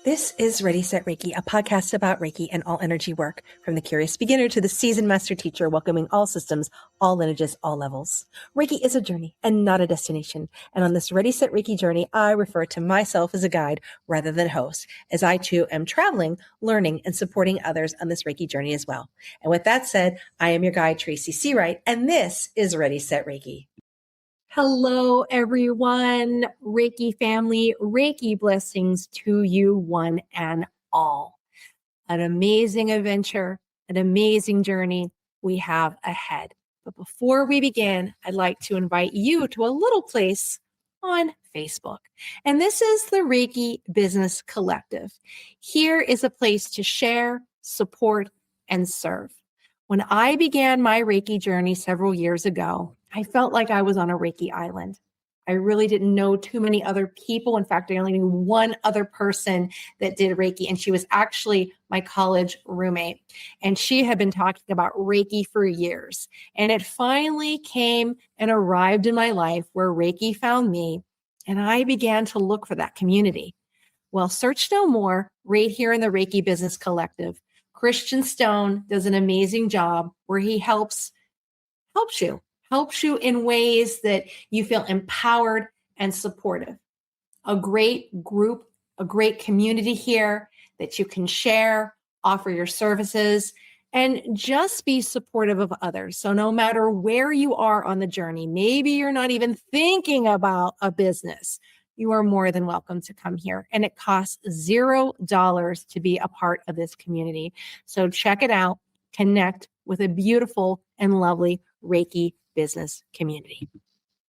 This is Ready, Set, Reiki, a podcast about Reiki and all energy work, from the curious beginner to the seasoned master teacher, welcoming all systems, all lineages, all levels. Reiki is a journey and not a destination. And on this Ready, Set, Reiki journey, I refer to myself as a guide rather than host, as I too am traveling, learning, and supporting others on this Reiki journey as well. And with that said, I am your guide, Tracy Searight, and this is Ready, Set, Reiki. Hello, everyone, Reiki family, Reiki blessings to you one and all. An amazing adventure, an amazing journey we have ahead. But before we begin, I'd like to invite you to a little place on Facebook. And this is the Reiki Business Collective. Here is a place to share, support, and serve. When I began my Reiki journey several years ago, I felt like I was on a Reiki island. I really didn't know too many other people. In fact, I only knew one other person that did Reiki, and she was actually my college roommate. And she had been talking about Reiki for years. And it finally came and arrived in my life where Reiki found me, and I began to look for that community. Well, search no more, right here in the Reiki Business Collective. Christian Stone does an amazing job where he helps you in ways that you feel empowered and supportive. A great group, a great community here that you can share, offer your services, and just be supportive of others. So no matter where you are on the journey, maybe you're not even thinking about a business, you are more than welcome to come here. And it costs $0 to be a part of this community. So check it out, connect with a beautiful and lovely Reiki business community.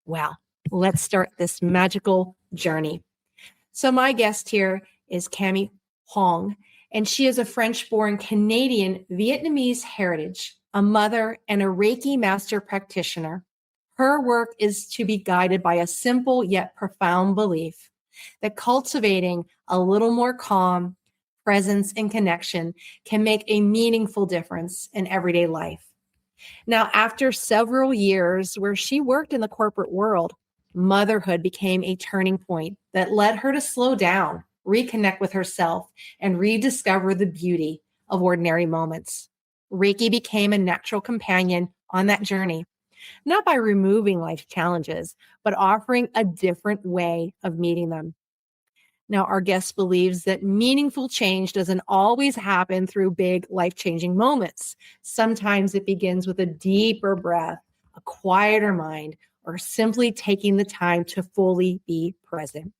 Well, let's start this magical journey. So my guest here is Cami Hoang, and she is a French-born Canadian Vietnamese heritage, a mother, and a Reiki master practitioner. Her work is to be guided by a simple yet profound belief that cultivating a little more calm, presence, and connection can make a meaningful difference in everyday life. Now, after several years where she worked in the corporate world, motherhood became a turning point that led her to slow down, reconnect with herself, and rediscover the beauty of ordinary moments. Reiki became a natural companion on that journey, not by removing life challenges, but offering a different way of meeting them. Now, our guest believes that meaningful change doesn't always happen through big life-changing moments. Sometimes it begins with a deeper breath, a quieter mind, or simply taking the time to fully be present.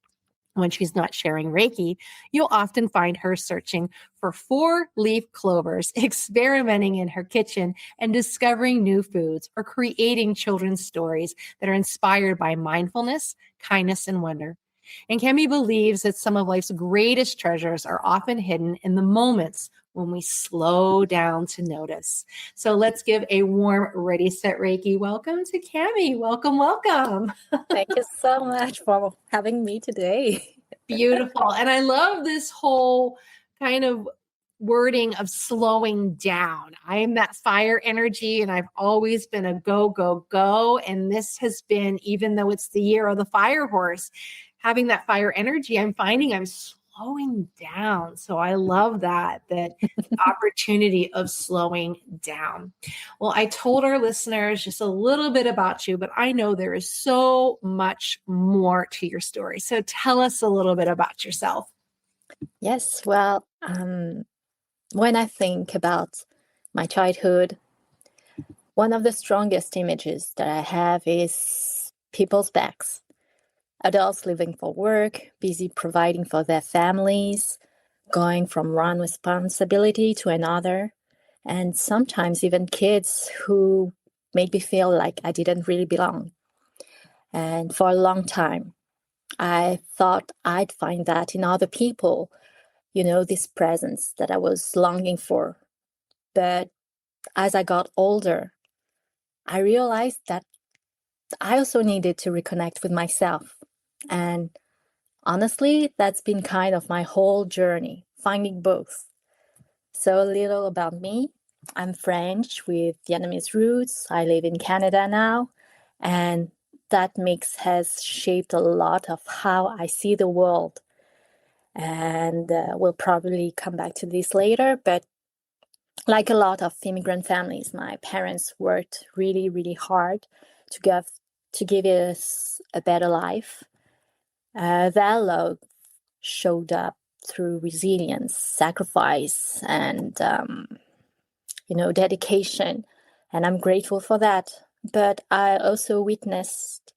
When she's not sharing Reiki, you'll often find her searching for 4-leaf clovers, experimenting in her kitchen, and discovering new foods, or creating children's stories that are inspired by mindfulness, kindness, and wonder. And Cami believes that some of life's greatest treasures are often hidden in the moments when we slow down to notice. So let's give a warm Ready, Set, Reiki welcome to Cami. Welcome, welcome. Thank you so much for having me today. Beautiful. And I love this whole kind of wording of slowing down. I am that fire energy, and I've always been a go, go, go. And this has been, even though it's the year of the fire horse, having that fire energy, I'm finding I'm slowing down. So I love that opportunity of slowing down. Well, I told our listeners just a little bit about you, but I know there is so much more to your story. So tell us a little bit about yourself. Yes, well, when I think about my childhood, one of the strongest images that I have is people's backs. Adults living for work, busy providing for their families, going from one responsibility to another, and sometimes even kids who made me feel like I didn't really belong. And for a long time, I thought I'd find that in other people, this presence that I was longing for. But as I got older, I realized that I also needed to reconnect with myself. And honestly, that's been kind of my whole journey, finding both. So a little about me. I'm French with Vietnamese roots. I live in Canada now. And that mix has shaped a lot of how I see the world. And we'll probably come back to this later. But like a lot of immigrant families, my parents worked really, really hard to give us a better life. Their love showed up through resilience, sacrifice, and dedication. And I'm grateful for that. But I also witnessed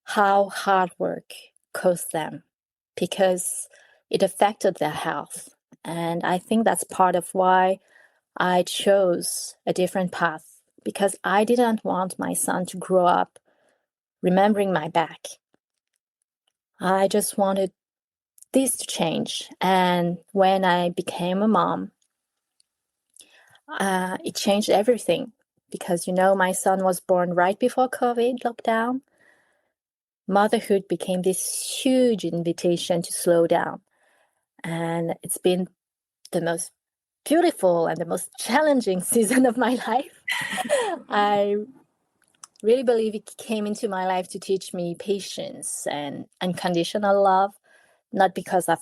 how hard work cost them, because it affected their health. And I think that's part of why I chose a different path, because I didn't want my son to grow up remembering my back. I just wanted this to change. And when I became a mom, it changed everything, because, my son was born right before COVID lockdown. Motherhood became this huge invitation to slow down. And it's been the most beautiful and the most challenging season of my life. I really believe it came into my life to teach me patience and unconditional love, not because I've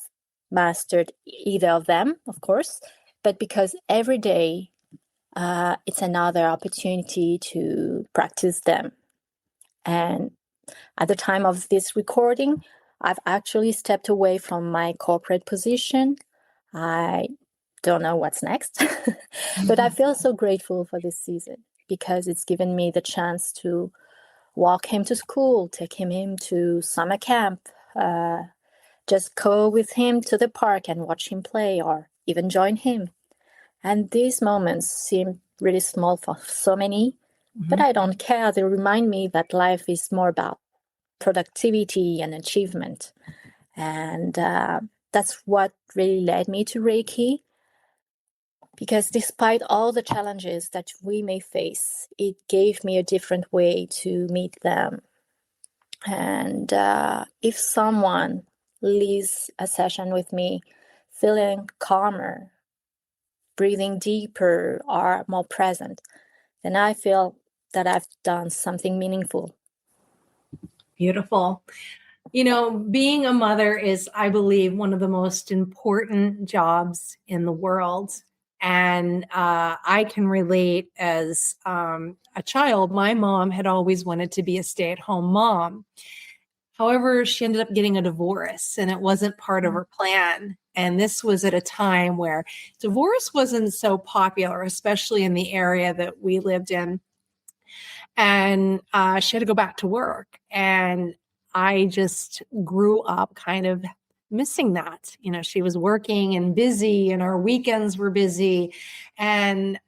mastered either of them, of course, but because every day it's another opportunity to practice them. And at the time of this recording, I've actually stepped away from my corporate position. I don't know what's next, but I feel so grateful for this season, because it's given me the chance to walk him to school, take him to summer camp, just go with him to the park and watch him play, or even join him. And these moments seem really small for so many, but I don't care. They remind me that life is more about productivity and achievement. And that's what really led me to Reiki. Because despite all the challenges that we may face, it gave me a different way to meet them. And if someone leaves a session with me feeling calmer, breathing deeper, or more present, then I feel that I've done something meaningful. Beautiful. Being a mother is, I believe, one of the most important jobs in the world. And I can relate as a child. My mom had always wanted to be a stay-at-home mom. However, she ended up getting a divorce, and it wasn't part of her plan. And this was at a time where divorce wasn't so popular, especially in the area that we lived in. And she had to go back to work. And I just grew up kind of missing that. She was working and busy, and our weekends were busy. And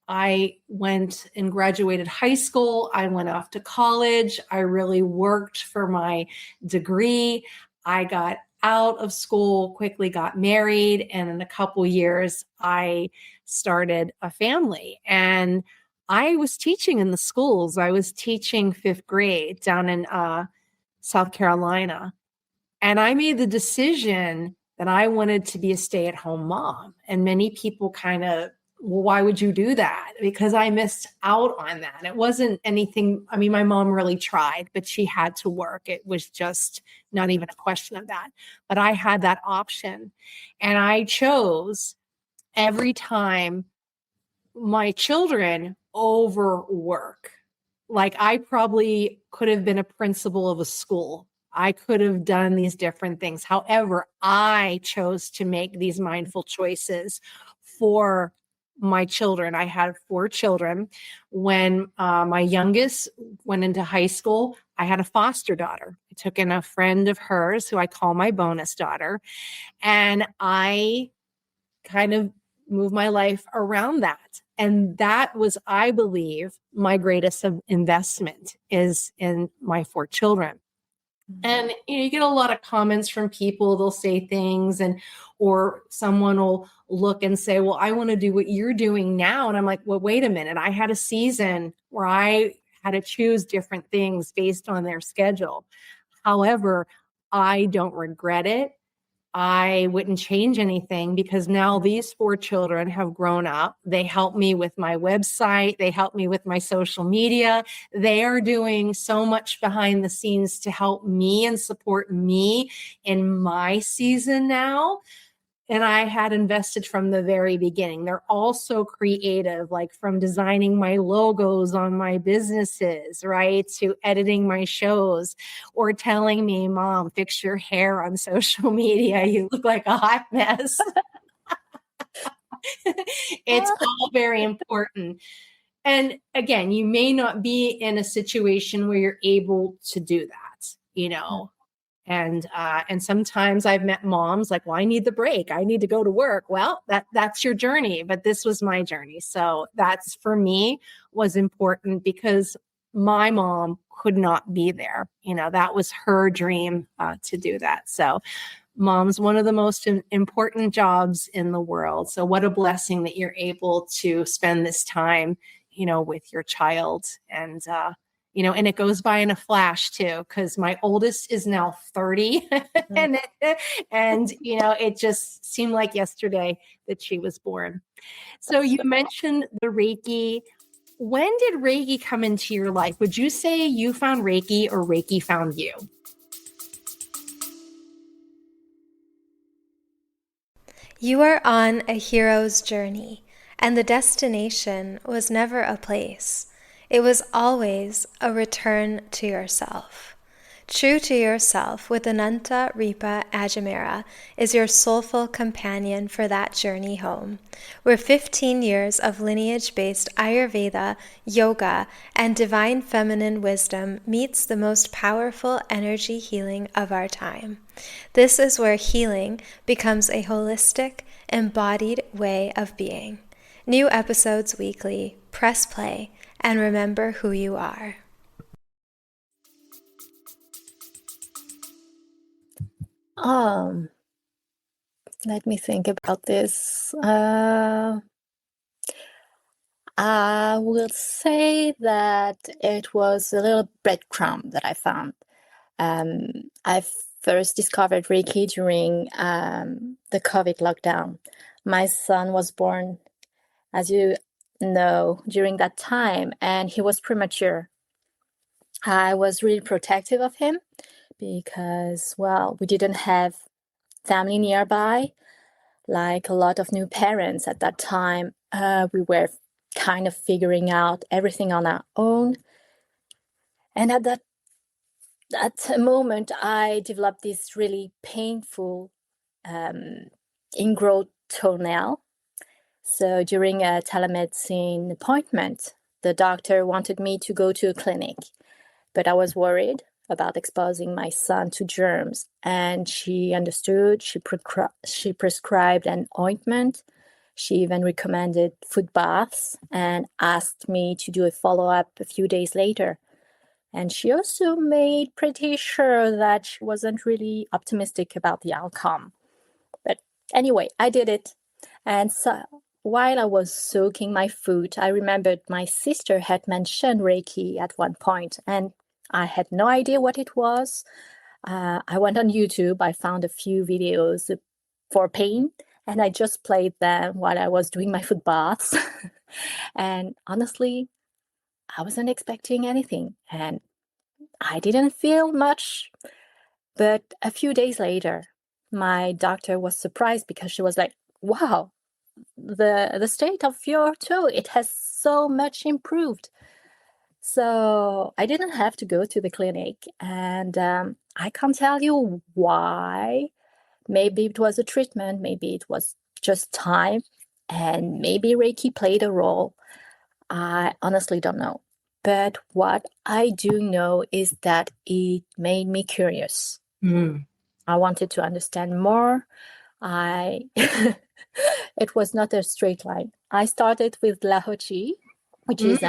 I went and graduated high school. I went off to college. I really worked for my degree. I got out of school, quickly got married, and in a couple years, I started a family. And I was teaching in the schools. I was teaching 5th grade down in South Carolina. And I made the decision that I wanted to be a stay-at-home mom. And many people kind of, well, why would you do that? Because I missed out on that. It wasn't anything. I mean, my mom really tried, but she had to work. It was just not even a question of that. But I had that option. And I chose every time my children over work. Like, I probably could have been a principal of a school. I could have done these different things. However, I chose to make these mindful choices for my children. I had 4 children. When my youngest went into high school, I had a foster daughter. I took in a friend of hers who I call my bonus daughter. And I kind of moved my life around that. And that was, I believe, my greatest investment is in my 4 children. And you get a lot of comments from people. They'll say things, or someone will look and say, well, I want to do what you're doing now. And I'm like, well, wait a minute. I had a season where I had to choose different things based on their schedule. However, I don't regret it. I wouldn't change anything because now these 4 children have grown up. They help me with my website. They help me with my social media. They are doing so much behind the scenes to help me and support me in my season now. And I had invested from the very beginning. They're also creative, like from designing my logos on my businesses, right? To editing my shows or telling me, Mom, fix your hair on social media. You look like a hot mess. It's all very important. And again, you may not be in a situation where you're able to do that, you know. And sometimes I've met moms like, well, I need the break. I need to go to work. Well, that's your journey, but this was my journey. So that's, for me, was important because my mom could not be there. You know, that was her dream to do that. So mom's one of the most important jobs in the world. So what a blessing that you're able to spend this time, you know, with your child. And you know, and it goes by in a flash too, because my oldest is now 30 and, you know, it just seemed like yesterday that she was born. So you mentioned the Reiki. When did Reiki come into your life? Would you say you found Reiki or Reiki found you? You are on a hero's journey, and the destination was never a place. It was always a return to yourself. True to yourself with Ananta Ripa Ajamera is your soulful companion for that journey home, where 15 years of lineage-based Ayurveda, yoga, and divine feminine wisdom meets the most powerful energy healing of our time. This is where healing becomes a holistic, embodied way of being. New episodes weekly. Press play and remember who you are. Let me think about this. I will say that it was a little breadcrumb that I found. I first discovered Reiki during the COVID lockdown. My son was born, as you know, during that time, and he was premature. I was really protective of him because, well, we didn't have family nearby. Like a lot of new parents at that time, we were kind of figuring out everything on our own. And at that moment, I developed this really painful ingrowth toenail. So during a telemedicine appointment, the doctor wanted me to go to a clinic, but I was worried about exposing my son to germs, and she understood. She prescribed an ointment. She even recommended foot baths and asked me to do a follow-up a few days later. And she also made pretty sure that she wasn't really optimistic about the outcome. But anyway, I did it. And so while I was soaking my foot, I remembered my sister had mentioned Reiki at one point, and I had no idea what it was. I went on YouTube. I found a few videos for pain, and I just played them while I was doing my foot baths. And honestly, I wasn't expecting anything, and I didn't feel much. But a few days later, my doctor was surprised because she was like, wow, the state of your toe, it has so much improved. So I didn't have to go to the clinic, and I can't tell you why. Maybe it was a treatment, maybe it was just time, and maybe Reiki played a role. I honestly don't know. But what I do know is that it made me curious. I wanted to understand more. It was not a straight line. I started with Laho Chi, which is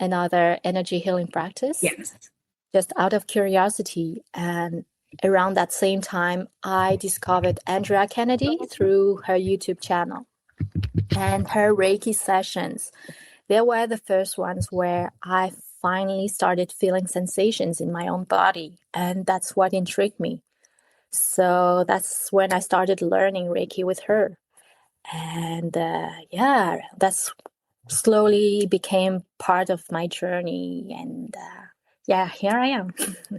another energy healing practice. Yes. Just out of curiosity. And around that same time, I discovered Andrea Kennedy through her YouTube channel and her Reiki sessions. They were the first ones where I finally started feeling sensations in my own body. And that's what intrigued me. So that's when I started learning Reiki with her. And that's slowly became part of my journey. And here I am.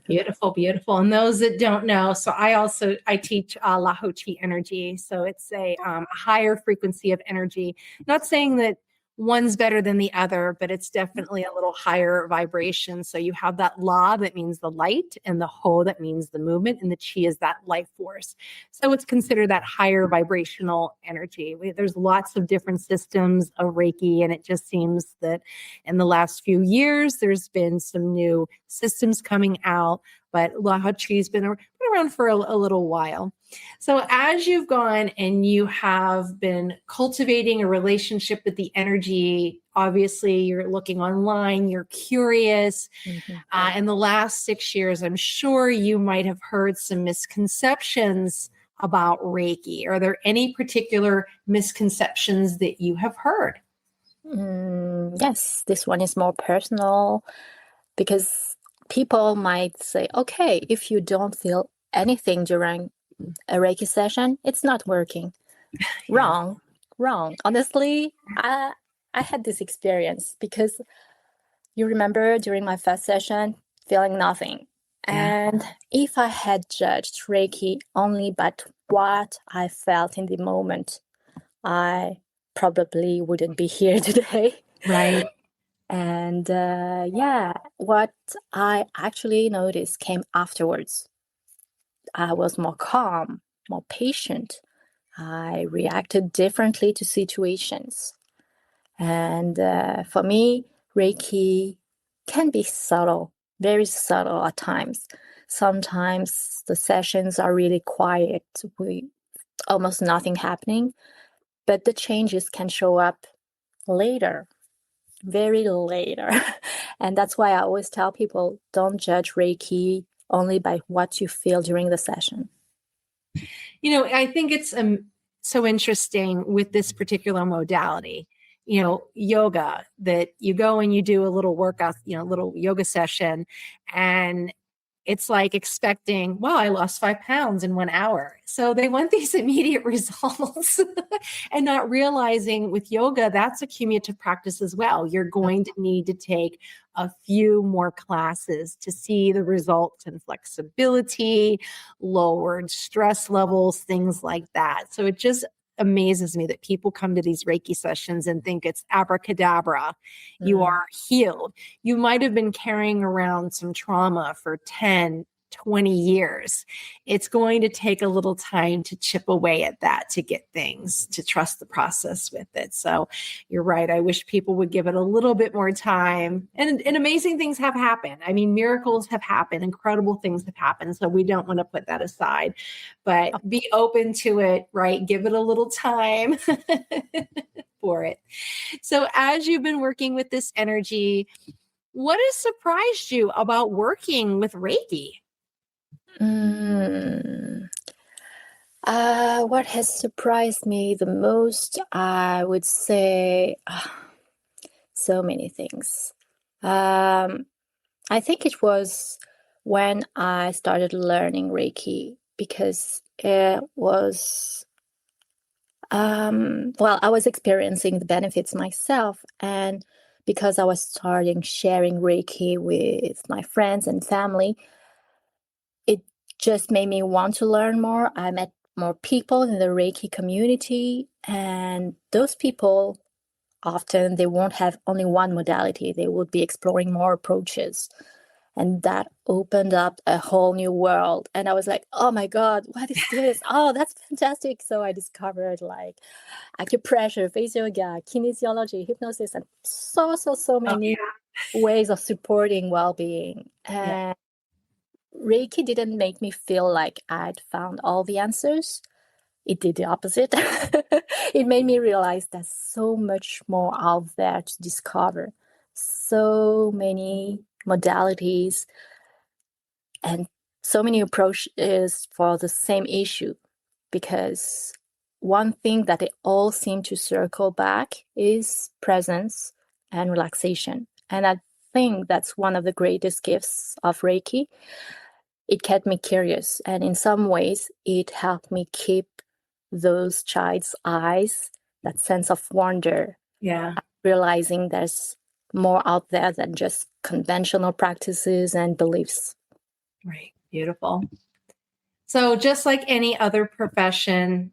Beautiful, beautiful. And those that don't know, so I teach Laho Chi energy. So it's a higher frequency of energy. Not saying that one's better than the other, but it's definitely a little higher vibration. So you have that La that means the light, and the Ho that means the movement, and the Chi is that life force. So it's considered that higher vibrational energy. There's lots of different systems of Reiki, and it just seems that in the last few years, there's been some new systems coming out, but Laho Chi has been around for a little while. So as you've gone and you have been cultivating a relationship with the energy, obviously you're looking online, you're curious. Mm-hmm. In the last 6 years, I'm sure you might have heard some misconceptions about Reiki. Are there any particular misconceptions that you have heard? Yes, this one is more personal because people might say, okay, if you don't feel anything during a Reiki session, it's not working. Wrong. Honestly, I had this experience because you remember during my first session, feeling nothing. Yeah. And if I had judged Reiki only by what I felt in the moment, I probably wouldn't be here today. Right. And what I actually noticed came afterwards. I was more calm, more patient. I reacted differently to situations. And for me, Reiki can be subtle, very subtle at times. Sometimes the sessions are really quiet, with almost nothing happening, but the changes can show up later, very later. And that's why I always tell people, don't judge Reiki only by what you feel during the session. I think it's so interesting with this particular modality. Yoga, that you go and you do a little workout, little yoga session, and it's like expecting, wow, I lost 5 pounds in 1 hour. So they want these immediate results and not realizing with yoga, that's a cumulative practice as well. You're going to need to take a few more classes to see the results in flexibility, lowered stress levels, things like that. So it just amazes me that people come to these Reiki sessions and think it's abracadabra. You are healed. You might have been carrying around some trauma for 10, 20 years. It's going to take a little time to chip away at that, to get things, to trust the process with it. So you're right. I wish people would give it a little bit more time. And amazing things have happened. I mean, miracles have happened. Incredible things have happened. So we don't want to put that aside, but be open to it, right? Give it a little time for it. So as you've been working with this energy, what has surprised you about working with Reiki? What has surprised me the most, I would say, so many things. I think it was when I started learning Reiki, because it was, I was experiencing the benefits myself, and because I was starting sharing Reiki with my friends and family, it just made me want to learn more. I met more people in the Reiki community, and those people often they won't have only one modality. They would be exploring more approaches. And that opened up a whole new world. And I was like, oh my God, what is this? Oh, that's fantastic. So I discovered like acupressure, face yoga, kinesiology, hypnosis, and so many ways of supporting well-being. And Reiki didn't make me feel like I'd found all the answers. It did the opposite. It made me realize there's so much more out there to discover. So many modalities and so many approaches for the same issue. Because one thing that they all seem to circle back is presence and relaxation. And I think that's one of the greatest gifts of Reiki. it kept me curious. And in some ways, it helped me keep those child's eyes, that sense of wonder, Yeah. realizing there's more out there than just conventional practices and beliefs. Right. Beautiful. So just like any other profession,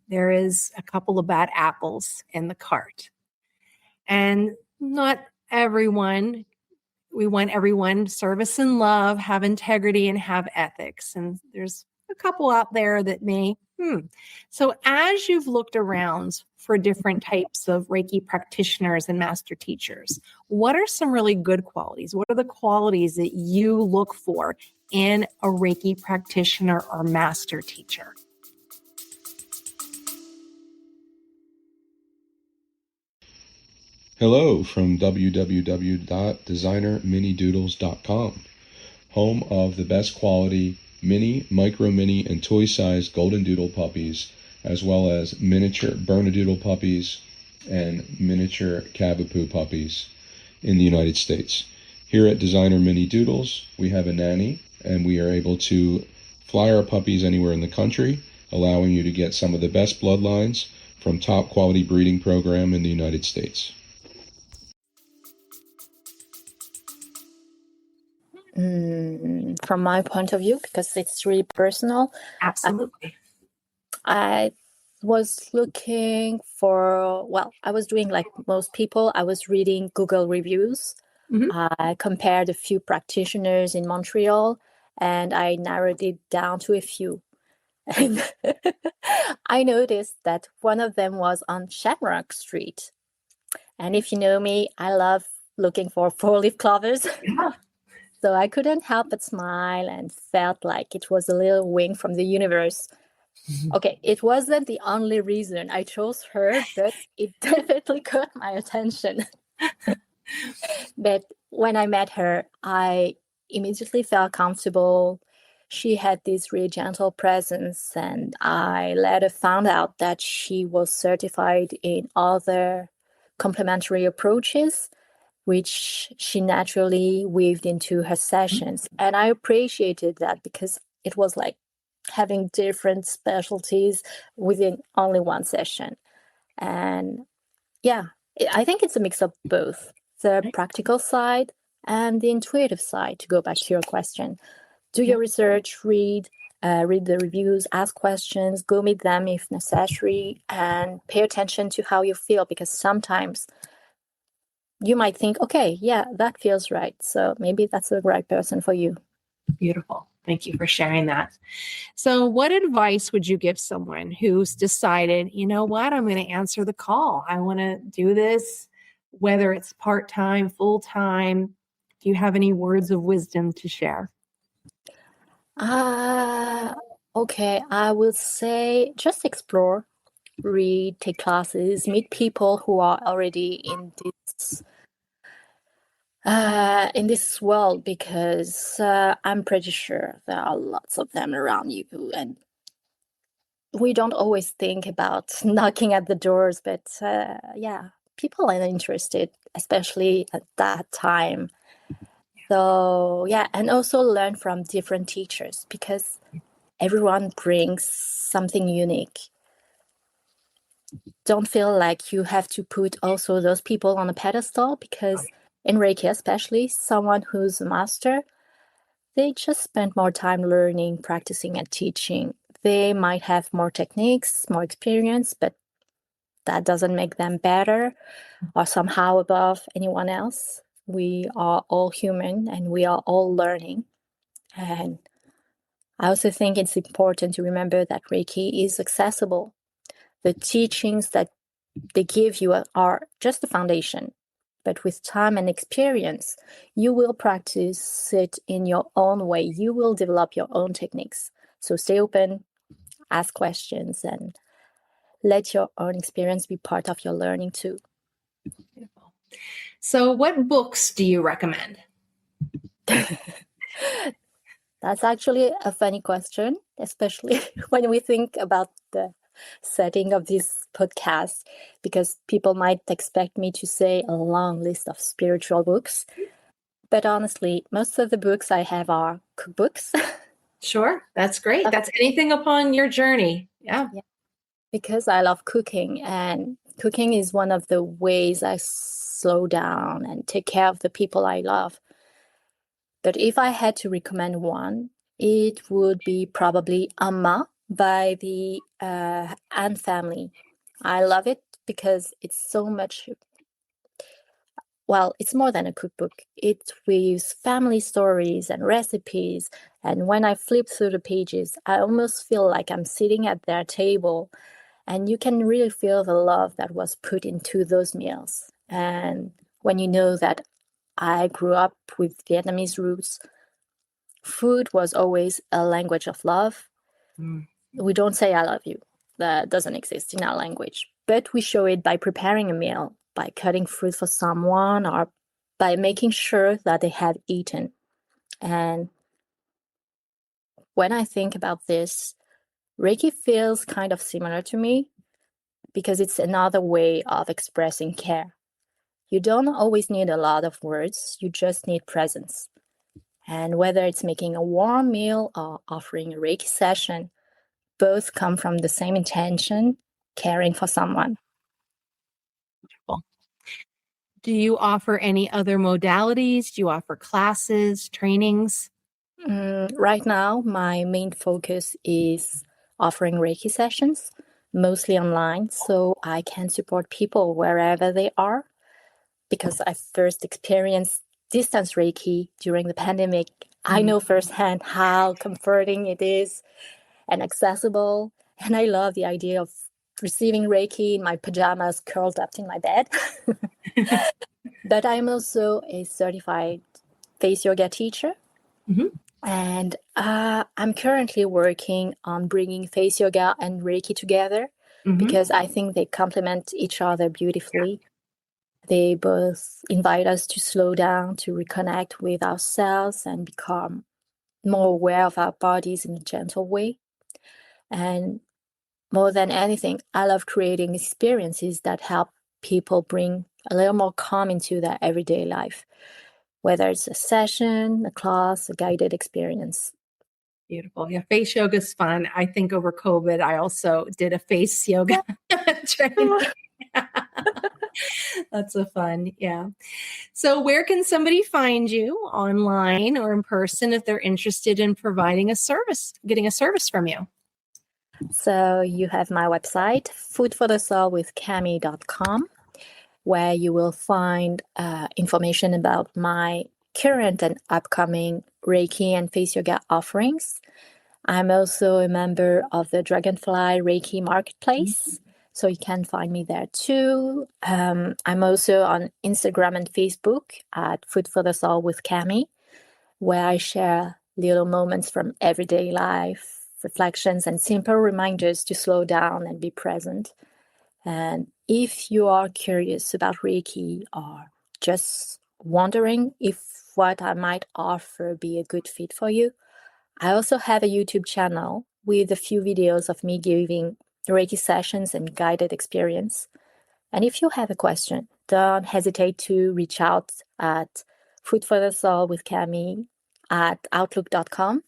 there is a couple of bad apples in the cart. And not everyone, we want everyone service and love, have integrity, and have ethics. And there's a couple out there that may, So as you've looked around for different types of Reiki practitioners and master teachers, what are some really good qualities? What are the qualities that you look for in a Reiki practitioner or master teacher? Hello from www.designerminidoodles.com, home of the best quality mini, micro mini, and toy-sized golden doodle puppies, as well as miniature Bernedoodle puppies and miniature Cavapoo puppies in the United States. Here at Designer Mini Doodles, we have a nanny, and we are able to fly our puppies anywhere in the country, allowing you to get some of the best bloodlines from top quality breeding program in the United States. From my point of view, because it's really personal, Absolutely. I was looking for, I was doing like most people, I was reading Google reviews. I compared a few practitioners in Montreal, and I narrowed it down to a few. And I noticed that one of them was on Shamrock Street. And if you know me, I love looking for four-leaf clovers. Yeah. So I couldn't help but smile and felt like it was a little wink from the universe. Okay, it wasn't the only reason I chose her, but it definitely caught my attention. But when I met her, I immediately felt comfortable. She had this really gentle presence, and I later found out that she was certified in other complementary approaches, which she naturally weaved into her sessions. And I appreciated that because it was like having different specialties within only one session. And yeah, I think it's a mix of both, the practical side and the intuitive side, to go back to your question. Do your research, read the reviews, ask questions, go meet them if necessary, and pay attention to how you feel, because sometimes you might think, okay, yeah, that feels right. So maybe that's the right person for you. Beautiful. Thank you for sharing that. So what advice would you give someone who's decided, you know what, I'm going to answer the call. I want to do this, whether it's part-time, full-time. Do you have any words of wisdom to share? Okay, I will say just explore, read, take classes, meet people who are already in this world, because I'm pretty sure there are lots of them around you, and we don't always think about knocking at the doors, but people are interested, especially at that time. So yeah, and also learn from different teachers, because everyone brings something unique. Don't feel like you have to put also those people on a pedestal, because in Reiki, especially someone who's a master, they just spend more time learning, practicing, and teaching. They might have more techniques, more experience, but that doesn't make them better or somehow above anyone else. We are all human and we are all learning. And I also think it's important to remember that Reiki is accessible. The teachings that they give you are just the foundation. But with time and experience, you will practice it in your own way. You will develop your own techniques. So stay open, ask questions, and let your own experience be part of your learning too. Beautiful. So what books do you recommend? That's actually a funny question, especially when we think about the setting of this podcast, because people might expect me to say a long list of spiritual books. But honestly, most of the books I have are cookbooks. Sure. That's great. That's anything upon your journey. Yeah. Because I love cooking, and cooking is one of the ways I slow down and take care of the people I love. But if I had to recommend one, it would be probably Amma by the Anne family. I love it because it's so much, well, it's more than a cookbook. It weaves family stories and recipes. And when I flip through the pages, I almost feel like I'm sitting at their table, and you can really feel the love that was put into those meals. And when you know that I grew up with Vietnamese roots, food was always a language of love. We don't say I love you. That doesn't exist in our language. But we show it by preparing a meal, by cutting fruit for someone, or by making sure that they have eaten. And when I think about this, Reiki feels kind of similar to me because it's another way of expressing care. You don't always need a lot of words, you just need presence. And whether it's making a warm meal or offering a Reiki session, both come from the same intention, caring for someone. Do you offer any other modalities? Do you offer classes, trainings? Right now, my main focus is offering Reiki sessions, mostly online, so I can support people wherever they are. Because I first experienced distance Reiki during the pandemic, I know firsthand how comforting it is and accessible. And I love the idea of receiving Reiki in my pajamas, curled up in my bed. But I'm also a certified face yoga teacher. And I'm currently working on bringing face yoga and Reiki together because I think they complement each other beautifully. They both invite us to slow down, to reconnect with ourselves and become more aware of our bodies in a gentle way. And more than anything, I love creating experiences that help people bring a little more calm into their everyday life, whether it's a session, a class, a guided experience. Beautiful. Yeah, face yoga is fun. I think over COVID, I also did a face yoga training. That's so fun. Yeah. So where can somebody find you, online or in person, if they're interested in providing a service, getting a service from you? So you have my website, foodforthesoulwithcami.com, where you will find information about my current and upcoming Reiki and face yoga offerings. I'm also a member of the Dragonfly Reiki Marketplace, so you can find me there too. I'm also on Instagram and Facebook at Food for the Soul with Cami, where I share little moments from everyday life, reflections, and simple reminders to slow down and be present. And if you are curious about Reiki or just wondering if what I might offer be a good fit for you, I also have a YouTube channel with a few videos of me giving Reiki sessions and guided experience. And if you have a question, don't hesitate to reach out at Food for the Soul with Cami at outlook.com,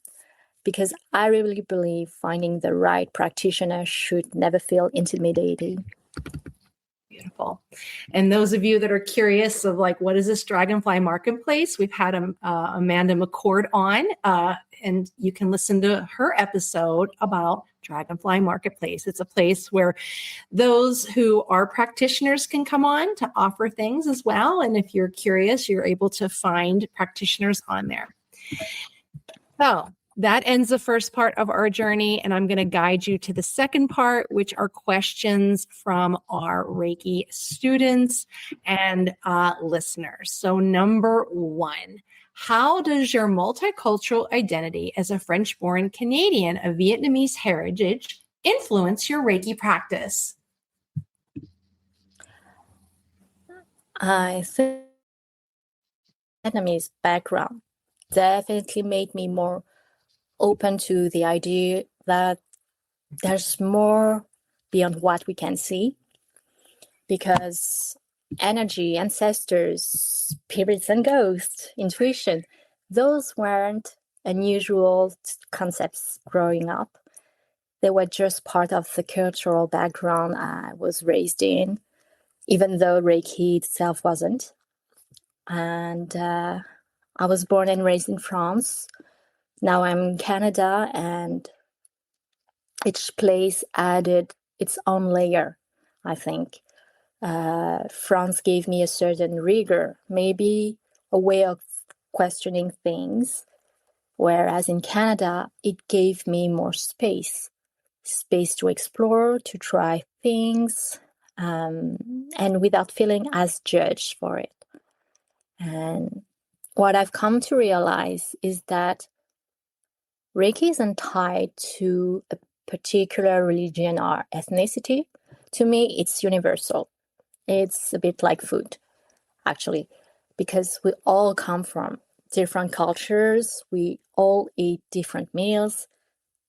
because I really believe finding the right practitioner should never feel intimidating. Beautiful. And those of you that are curious of like, what is this Dragonfly Marketplace? We've had Amanda McCord on, and you can listen to her episode about Dragonfly Marketplace. It's a place where those who are practitioners can come on to offer things as well. And if you're curious, you're able to find practitioners on there. So that ends the first part of our journey, and I'm going to guide you to the second part, which are questions from our Reiki students and listeners. So number one, how does your multicultural identity as a French-born Canadian of Vietnamese heritage influence your Reiki practice? I think Vietnamese background definitely made me more open to the idea that there's more beyond what we can see, because energy, ancestors, spirits and ghosts, intuition. Those weren't unusual concepts growing up. They were just part of the cultural background I was raised in, even though Reiki itself wasn't. And I was born and raised in France. Now I'm in Canada, and each place added its own layer, I think. France gave me a certain rigor, maybe a way of questioning things, whereas in Canada, it gave me more space to explore, to try things, and without feeling as judged for it. And what I've come to realize is that Reiki isn't tied to a particular religion or ethnicity. To me, it's universal. It's a bit like food, actually, because we all come from different cultures, we all eat different meals,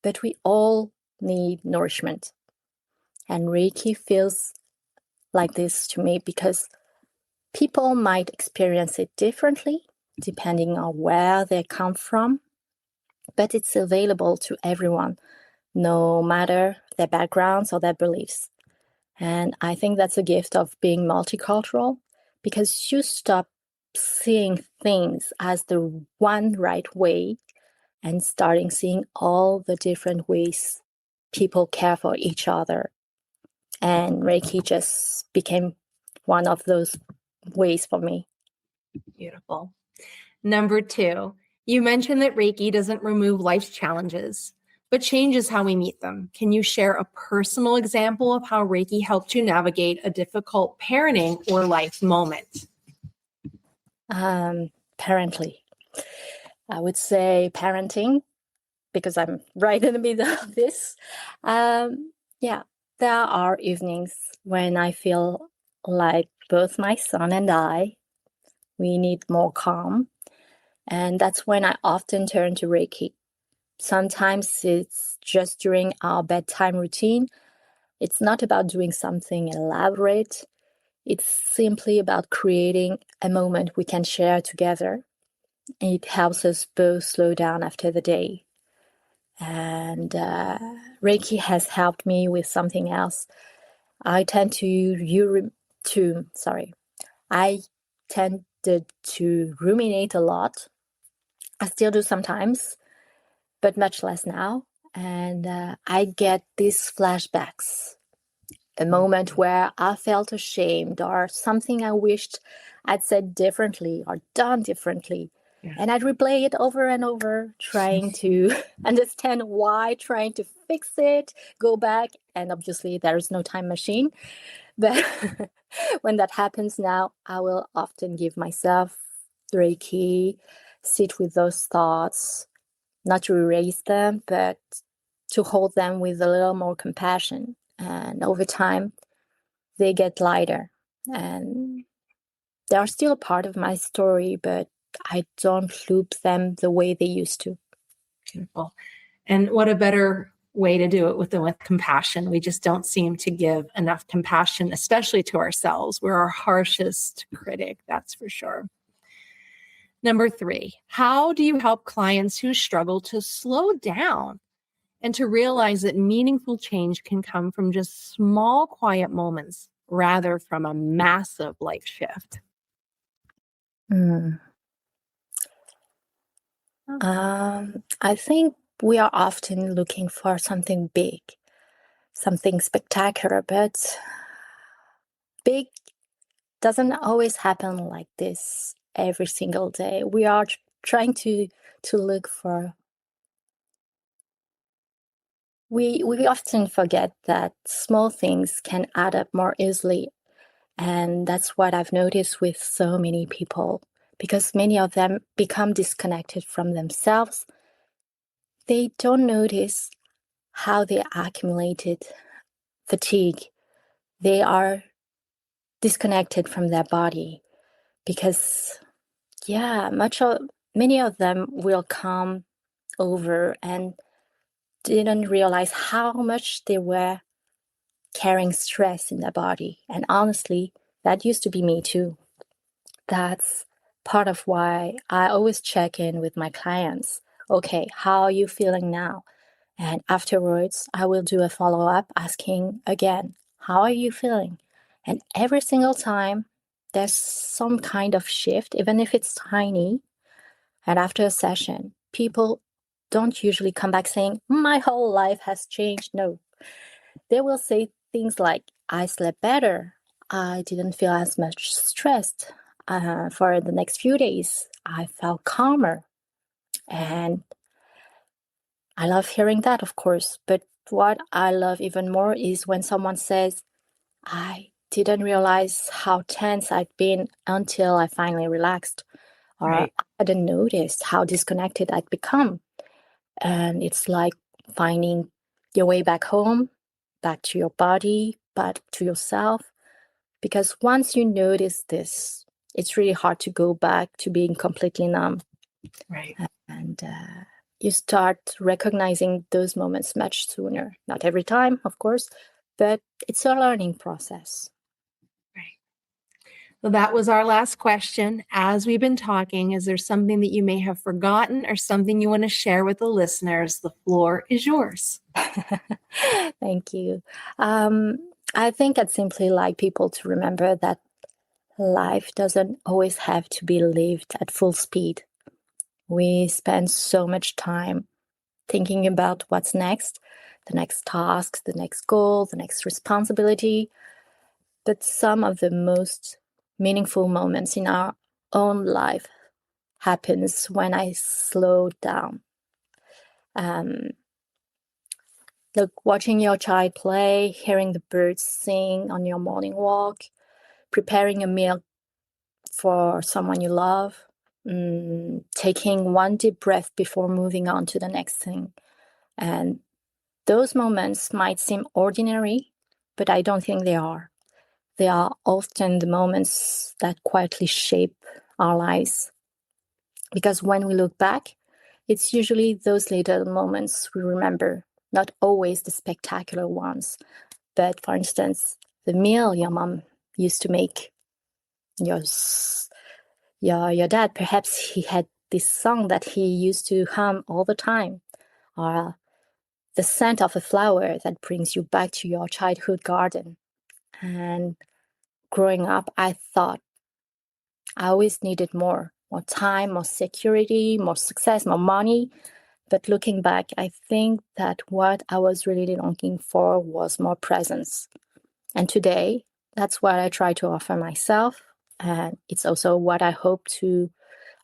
but we all need nourishment. And Reiki feels like this to me because people might experience it differently depending on where they come from, but it's available to everyone, no matter their backgrounds or their beliefs. And I think that's a gift of being multicultural, because you stop seeing things as the one right way and starting seeing all the different ways people care for each other. And Reiki just became one of those ways for me. Beautiful. Number 2, you mentioned that Reiki doesn't remove life's challenges, but changes how we meet them. Can you share a personal example of how Reiki helped you navigate a difficult parenting or life moment? Apparently, I would say parenting, because I'm right in the middle of this. Yeah, there are evenings when I feel like both my son and I, we need more calm. And that's when I often turn to Reiki. Sometimes it's just during our bedtime routine. It's not about doing something elaborate. It's simply about creating a moment we can share together. It helps us both slow down after the day. And Reiki has helped me with something else. I tended to ruminate a lot. I still do sometimes, but much less now. And I get these flashbacks, a moment where I felt ashamed or something I wished I'd said differently or done differently. Yeah. And I'd replay it over and over, trying to understand why, trying to fix it, go back. And obviously, there is no time machine. But when that happens now, I will often give myself Reiki, sit with those thoughts, not to erase them, but to hold them with a little more compassion. And over time, they get lighter. And they are still a part of my story, but I don't loop them the way they used to. Beautiful. And what a better way to do it with compassion. We just don't seem to give enough compassion, especially to ourselves. We're our harshest critic, that's for sure. Number 3, how do you help clients who struggle to slow down and to realize that meaningful change can come from just small, quiet moments rather from a massive life shift? I think we are often looking for something big, something spectacular, but big doesn't always happen like this every single day. We are trying to look for. We often forget that small things can add up more easily. And that's what I've noticed with so many people, because many of them become disconnected from themselves. They don't notice how they accumulated fatigue. They are disconnected from their body because, many of them will come over and didn't realize how much they were carrying stress in their body. And honestly, That used to be me too. That's part of why I always check in with my clients. Okay, how are you feeling now? And afterwards, I will do a follow-up asking again, how are you feeling? And every single time, there's some kind of shift, even if it's tiny. And after a session, people don't usually come back saying, my whole life has changed. No, they will say things like, I slept better. I didn't feel as much stressed. For the next few days, I felt calmer. And I love hearing that, of course. But what I love even more is when someone says, I didn't realize how tense I'd been until I finally relaxed. Or Right. I didn't notice how disconnected I'd become. And it's like finding your way back home, back to your body, back to yourself. Because once you notice this, it's really hard to go back to being completely numb. Right. And you start recognizing those moments much sooner. Not every time, of course, but it's a learning process. So that was our last question. As we've been talking, is there something that you may have forgotten or something you want to share with the listeners? The floor is yours. Thank you. I think I'd simply like people to remember that life doesn't always have to be lived at full speed. We spend so much time thinking about what's next, the next task, the next goal, the next responsibility. But some of the most meaningful moments in our own life happens when I slow down. Look, watching your child play, hearing the birds sing on your morning walk, preparing a meal for someone you love, taking one deep breath before moving on to the next thing. And those moments might seem ordinary, but I don't think they are. They are often the moments that quietly shape our lives. Because when we look back, it's usually those little moments we remember, not always the spectacular ones. But for instance, the meal your mom used to make, your dad, perhaps he had this song that he used to hum all the time, or the scent of a flower that brings you back to your childhood garden. And growing up, I thought I always needed more time, more security, more success, more money. But looking back, I think that what I was really longing for was more presence. And today, that's what I try to offer myself. And it's also what I hope to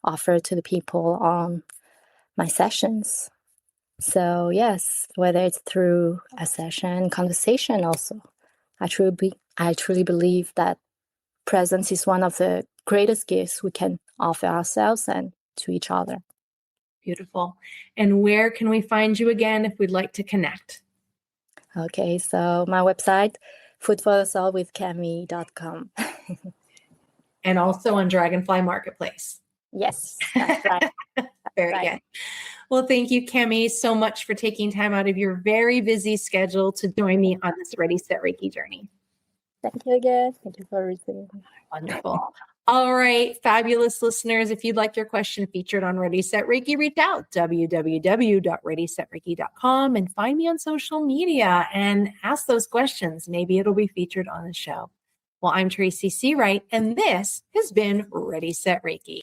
offer to the people on my sessions. So yes, whether it's through a session, conversation also, I truly believe that presence is one of the greatest gifts we can offer ourselves and to each other. Beautiful. And where can we find you again if we'd like to connect? Okay, so my website, foodforthesoulwithcami.com. And also on Dragonfly Marketplace. Yes, that's right. Very good. Well, thank you, Cami, so much for taking time out of your very busy schedule to join me on this Ready, Set, Reiki journey. Thank you again. Thank you for receiving. Wonderful. All right, fabulous listeners. If you'd like your question featured on Ready, Set, Reiki, reach out, www.readysetreiki.com, and find me on social media and ask those questions. Maybe it'll be featured on the show. Well, I'm Tracy Searight, and this has been Ready, Set, Reiki.